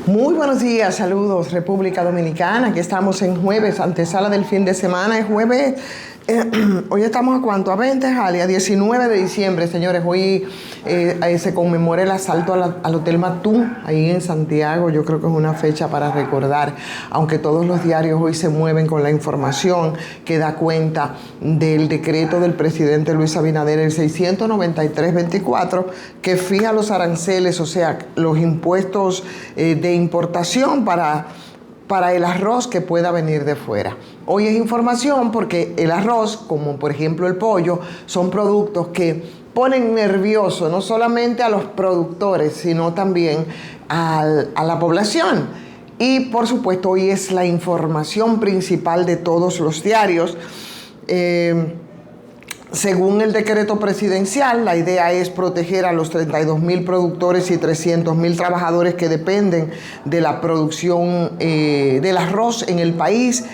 Muy buenos días, saludos República Dominicana, aquí estamos en jueves, antesala del fin de semana, es jueves, hoy estamos a cuánto, a 20, Jali, a 19 de diciembre, señores, hoy se conmemora el asalto al Hotel Matún, ahí en Santiago, yo creo que es una fecha para recordar, aunque todos los diarios hoy se mueven con la información que da cuenta del decreto del presidente Luis Abinader, el 693-24, que fija los aranceles, o sea, los impuestos de importación para el arroz que pueda venir de fuera. Hoy es información porque el arroz, como por ejemplo el pollo, son productos que ponen nervioso no solamente a los productores, sino también a la población. Y por supuesto hoy es la información principal de todos los diarios. Según el decreto presidencial, la idea es proteger a los 32.000 productores y 300.000 trabajadores que dependen de la producción del arroz en el país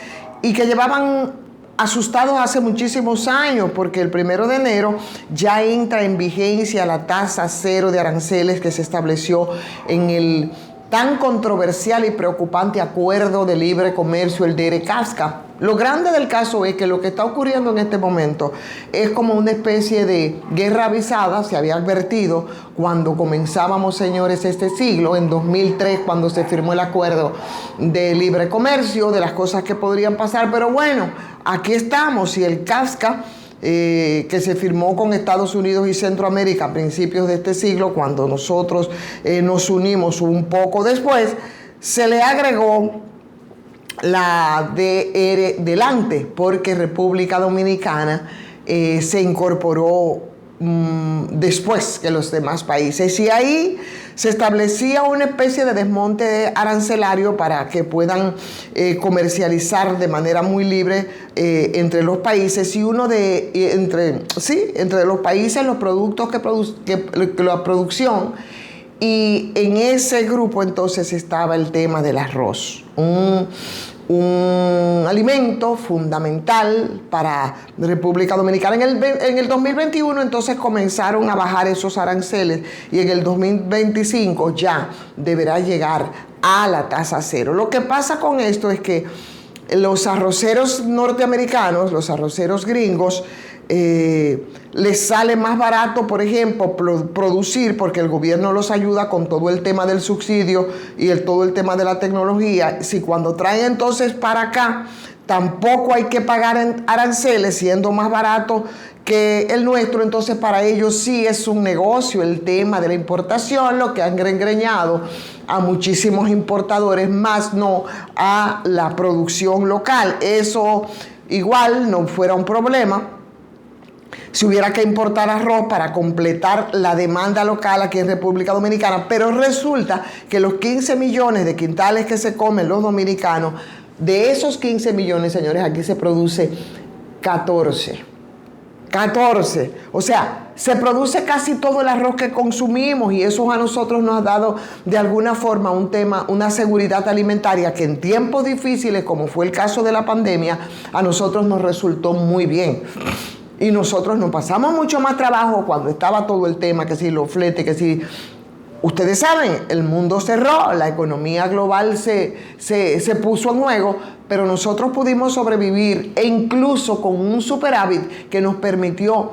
y que llevaban asustados hace muchísimos años, porque el 1 de enero ya entra en vigencia la tasa cero de aranceles que se estableció en el tan controversial y preocupante acuerdo de libre comercio, el de ERE-CAFTA. Lo grande del caso es que lo que está ocurriendo en este momento es como una especie de guerra avisada, se había advertido cuando comenzábamos, señores, este siglo, en 2003, cuando se firmó el acuerdo de libre comercio, de las cosas que podrían pasar, pero bueno, aquí estamos y el CAFTA, que se firmó con Estados Unidos y Centroamérica a principios de este siglo, cuando nosotros nos unimos un poco después, se le agregó la DR delante, porque República Dominicana se incorporó después que los demás países, y ahí se establecía una especie de desmonte arancelario para que puedan comercializar de manera muy libre entre los países, y entre los países los productos que la producción, y en ese grupo entonces estaba el tema del arroz, un alimento fundamental para República Dominicana. En el 2021 entonces comenzaron a bajar esos aranceles y en el 2025 ya deberá llegar a la tasa cero. Lo que pasa con esto es que los arroceros norteamericanos, los arroceros gringos, les sale más barato, por ejemplo, producir, porque el gobierno los ayuda con todo el tema del subsidio y todo el tema de la tecnología. Si cuando traen entonces para acá, tampoco hay que pagar aranceles, siendo más barato que el nuestro, entonces para ellos sí es un negocio el tema de la importación, lo que han engreñado a muchísimos importadores, más no a la producción local. Eso igual no fuera un problema si hubiera que importar arroz para completar la demanda local aquí en República Dominicana, pero resulta que los 15 millones de quintales que se comen los dominicanos, de esos 15 millones, señores, aquí se produce 14. O sea, se produce casi todo el arroz que consumimos, y eso a nosotros nos ha dado de alguna forma una seguridad alimentaria que en tiempos difíciles, como fue el caso de la pandemia, a nosotros nos resultó muy bien. Y nosotros nos pasamos mucho más trabajo cuando estaba todo el tema, que si los fletes, que si... Ustedes saben, el mundo cerró, la economía global se puso en juego, pero nosotros pudimos sobrevivir, e incluso con un superávit que nos permitió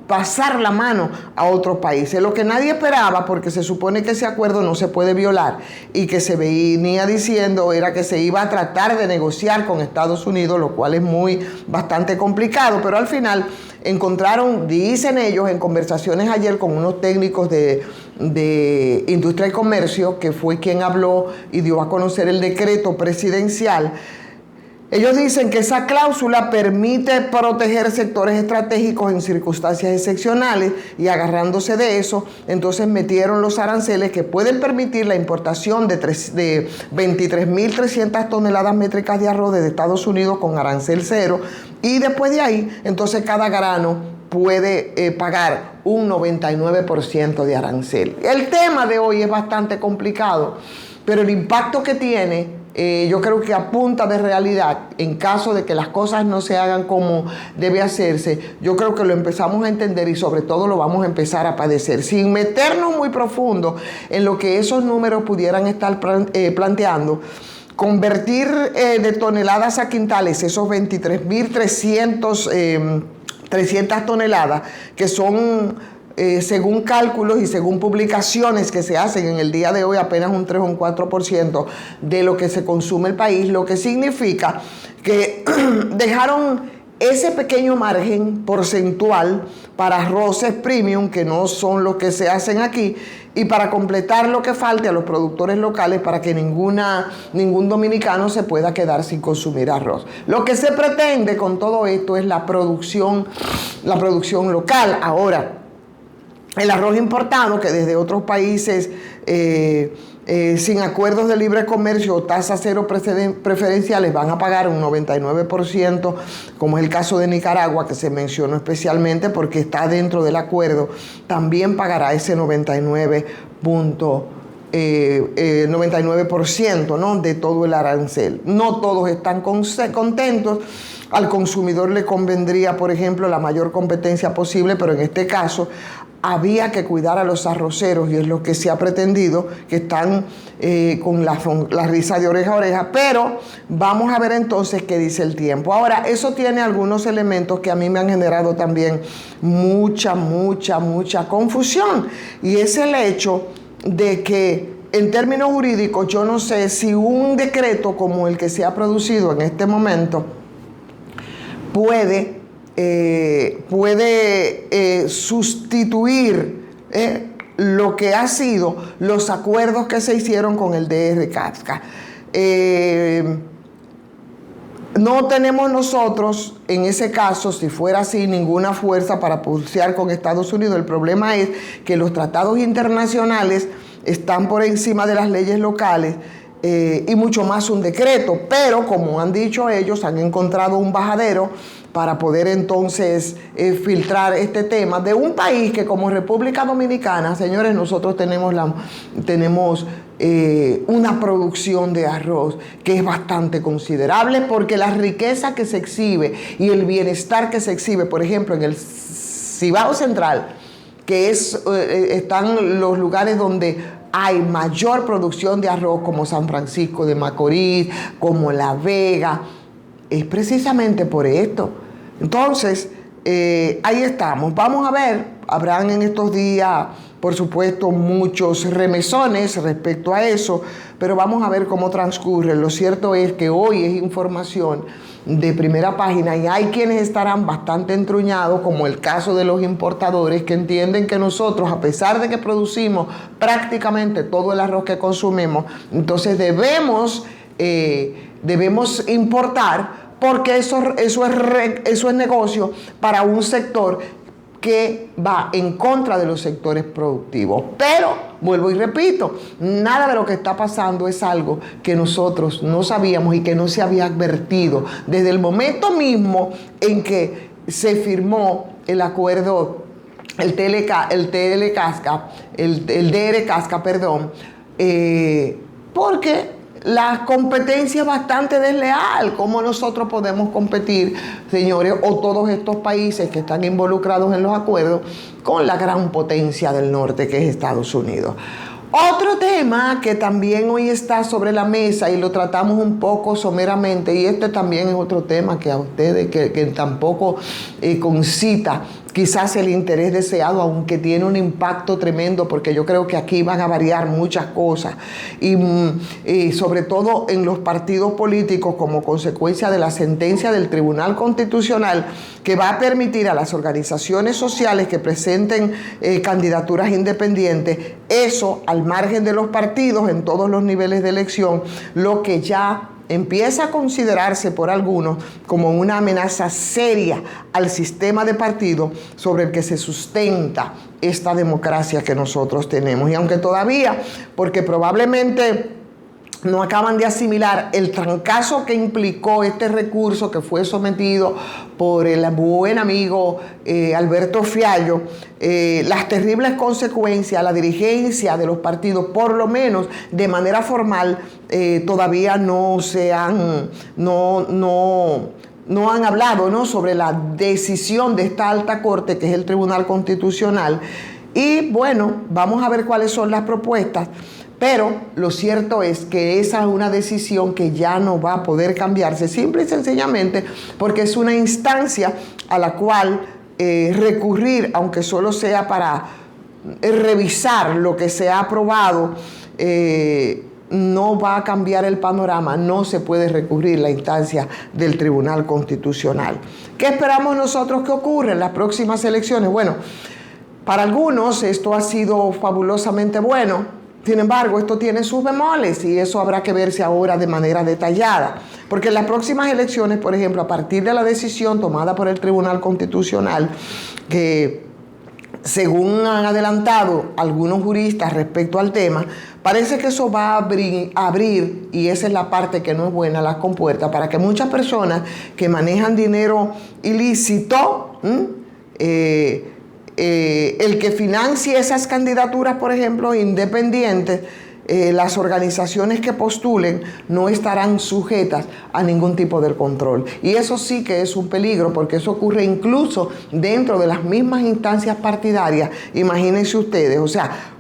pasar la mano a otros países. Lo que nadie esperaba, porque se supone que ese acuerdo no se puede violar, y que se venía diciendo era que se iba a tratar de negociar con Estados Unidos, lo cual es bastante complicado, pero al final encontraron, dicen ellos, en conversaciones ayer con unos técnicos de Industria y Comercio, que fue quien habló y dio a conocer el decreto presidencial. Ellos dicen que esa cláusula permite proteger sectores estratégicos en circunstancias excepcionales, y agarrándose de eso, entonces metieron los aranceles que pueden permitir la importación de 23.300 toneladas métricas de arroz desde Estados Unidos con arancel cero, y después de ahí, entonces cada grano puede pagar un 99% de arancel. El tema de hoy es bastante complicado, pero el impacto que tiene Yo creo que a punta de realidad, en caso de que las cosas no se hagan como debe hacerse, yo creo que lo empezamos a entender y sobre todo lo vamos a empezar a padecer, sin meternos muy profundo en lo que esos números pudieran estar planteando. Convertir de toneladas a quintales esos 23.300 toneladas, que son, según cálculos y según publicaciones que se hacen en el día de hoy, apenas un 3 o un 4% de lo que se consume el país, lo que significa que dejaron ese pequeño margen porcentual para arroces premium, que no son los que se hacen aquí, y para completar lo que falte a los productores locales para que ningún dominicano se pueda quedar sin consumir arroz. Lo que se pretende con todo esto es la producción local. Ahora, el arroz importado, que desde otros países sin acuerdos de libre comercio o tasas cero preferenciales van a pagar un 99%, como es el caso de Nicaragua, que se mencionó especialmente porque está dentro del acuerdo, también pagará ese 99%, ¿no?, de todo el arancel. No todos están contentos. Al consumidor le convendría, por ejemplo, la mayor competencia posible, pero en este caso había que cuidar a los arroceros y es lo que se ha pretendido, que están con la risa de oreja a oreja, pero vamos a ver entonces qué dice el tiempo. Ahora, eso tiene algunos elementos que a mí me han generado también mucha confusión, y es el hecho de que en términos jurídicos yo no sé si un decreto como el que se ha producido en este momento puede sustituir lo que ha sido los acuerdos que se hicieron con el DR Casca. No tenemos nosotros, en ese caso, si fuera así, ninguna fuerza para pulsear con Estados Unidos. El problema es que los tratados internacionales están por encima de las leyes locales, y mucho más un decreto, pero como han dicho ellos, han encontrado un bajadero para poder entonces filtrar este tema de un país que, como República Dominicana, señores, nosotros tenemos una producción de arroz que es bastante considerable, porque la riqueza que se exhibe y el bienestar que se exhibe, por ejemplo, en el Cibao Central, que están los lugares donde hay mayor producción de arroz, como San Francisco de Macorís, como La Vega, es precisamente por esto. Entonces, ahí estamos. Vamos a ver, habrán en estos días, por supuesto, muchos remesones respecto a eso, pero vamos a ver cómo transcurre. Lo cierto es que hoy es información de primera página y hay quienes estarán bastante entruñados, como el caso de los importadores, que entienden que nosotros, a pesar de que producimos prácticamente todo el arroz que consumimos, entonces debemos importar, porque eso es negocio para un sector que va en contra de los sectores productivos. Pero, vuelvo y repito, nada de lo que está pasando es algo que nosotros no sabíamos y que no se había advertido desde el momento mismo en que se firmó el acuerdo, el DR Casca, porque la competencia es bastante desleal. ¿Cómo nosotros podemos competir, señores, o todos estos países que están involucrados en los acuerdos, con la gran potencia del norte que es Estados Unidos? Otro tema que también hoy está sobre la mesa y lo tratamos un poco someramente, y este también es otro tema que a ustedes que tampoco concita quizás el interés deseado, aunque tiene un impacto tremendo, porque yo creo que aquí van a variar muchas cosas, y sobre todo en los partidos políticos, como consecuencia de la sentencia del Tribunal Constitucional, que va a permitir a las organizaciones sociales que presenten candidaturas independientes, eso al margen de los partidos en todos los niveles de elección, lo que ya empieza a considerarse por algunos como una amenaza seria al sistema de partidos sobre el que se sustenta esta democracia que nosotros tenemos. Y aunque todavía, porque probablemente no acaban de asimilar el trancazo que implicó este recurso que fue sometido por el buen amigo Alberto Fiallo, las terribles consecuencias, la dirigencia de los partidos, por lo menos de manera formal, todavía no han hablado, ¿no?, sobre la decisión de esta alta corte, que es el Tribunal Constitucional. Y bueno, vamos a ver cuáles son las propuestas. Pero lo cierto es que esa es una decisión que ya no va a poder cambiarse, simple y sencillamente porque es una instancia a la cual recurrir, aunque solo sea para revisar lo que se ha aprobado, no va a cambiar el panorama. No se puede recurrir a la instancia del Tribunal Constitucional. ¿Qué esperamos nosotros que ocurra en las próximas elecciones? Bueno, para algunos esto ha sido fabulosamente bueno. Sin embargo, esto tiene sus bemoles y eso habrá que verse ahora de manera detallada. Porque en las próximas elecciones, por ejemplo, a partir de la decisión tomada por el Tribunal Constitucional, que según han adelantado algunos juristas respecto al tema, parece que eso va a abrir, y esa es la parte que no es buena, las compuertas para que muchas personas que manejan dinero ilícito, el que financie esas candidaturas, por ejemplo, independientes, las organizaciones que postulen no estarán sujetas a ningún tipo de control. Y eso sí que es un peligro, porque eso ocurre incluso dentro de las mismas instancias partidarias. Imagínense ustedes, o sea,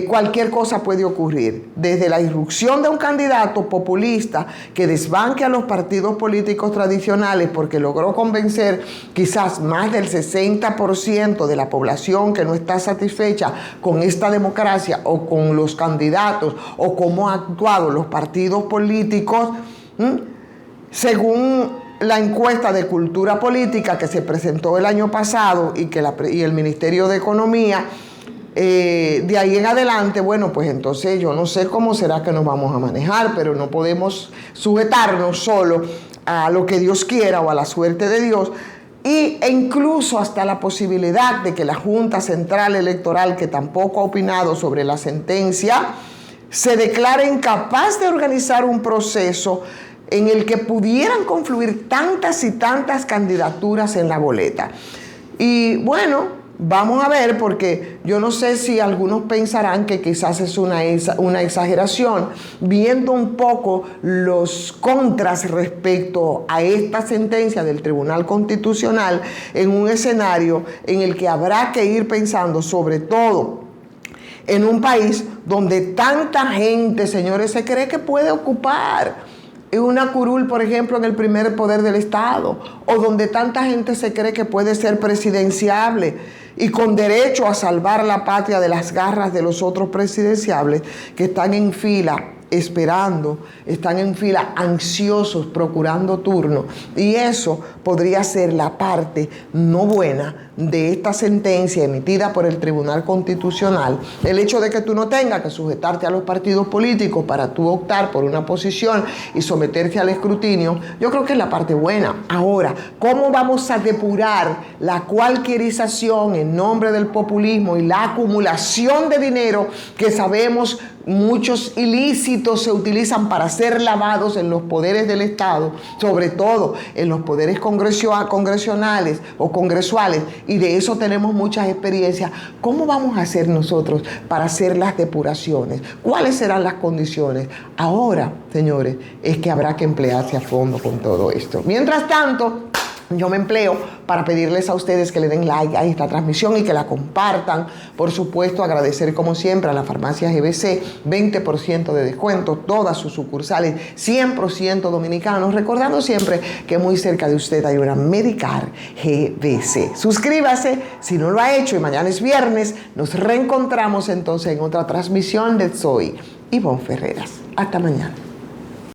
cualquier cosa puede ocurrir, desde la irrupción de un candidato populista que desbanque a los partidos políticos tradicionales porque logró convencer quizás más del 60% de la población que no está satisfecha con esta democracia o con los candidatos o cómo han actuado los partidos políticos, según la encuesta de cultura política que se presentó el año pasado y el Ministerio de Economía. De ahí en adelante, bueno, pues entonces yo no sé cómo será que nos vamos a manejar, pero no podemos sujetarnos solo a lo que Dios quiera o a la suerte de Dios, e incluso hasta la posibilidad de que la Junta Central Electoral, que tampoco ha opinado sobre la sentencia, se declare incapaz de organizar un proceso en el que pudieran confluir tantas y tantas candidaturas en la boleta. Y bueno, vamos a ver, porque yo no sé si algunos pensarán que quizás es una exageración, viendo un poco los contras respecto a esta sentencia del Tribunal Constitucional en un escenario en el que habrá que ir pensando, sobre todo en un país donde tanta gente, señores, se cree que puede ocupar una curul, por ejemplo, en el primer poder del Estado, o donde tanta gente se cree que puede ser presidenciable y con derecho a salvar la patria de las garras de los otros presidenciables que están en fila esperando, están en fila ansiosos, procurando turno. Y eso podría ser la parte no buena de esta sentencia emitida por el Tribunal Constitucional. El hecho de que tú no tengas que sujetarte a los partidos políticos para tú optar por una posición y someterte al escrutinio, yo creo que es la parte buena. Ahora, ¿cómo vamos a depurar la cualquierización en nombre del populismo y la acumulación de dinero que sabemos muchos ilícitos se utilizan para ser lavados en los poderes del Estado, sobre todo en los poderes congresionales o congresuales? Y de eso tenemos muchas experiencias. ¿Cómo vamos a hacer nosotros para hacer las depuraciones? ¿Cuáles serán las condiciones? Ahora, señores, es que habrá que emplearse a fondo con todo esto. Mientras tanto, yo me empleo para pedirles a ustedes que le den like a esta transmisión y que la compartan. Por supuesto, agradecer como siempre a la farmacia GBC, 20% de descuento, todas sus sucursales, 100% dominicanos. Recordando siempre que muy cerca de usted hay una Medicar GBC. Suscríbase si no lo ha hecho y mañana es viernes. Nos reencontramos entonces en otra transmisión de Soy Ivonne Ferreras. Hasta mañana.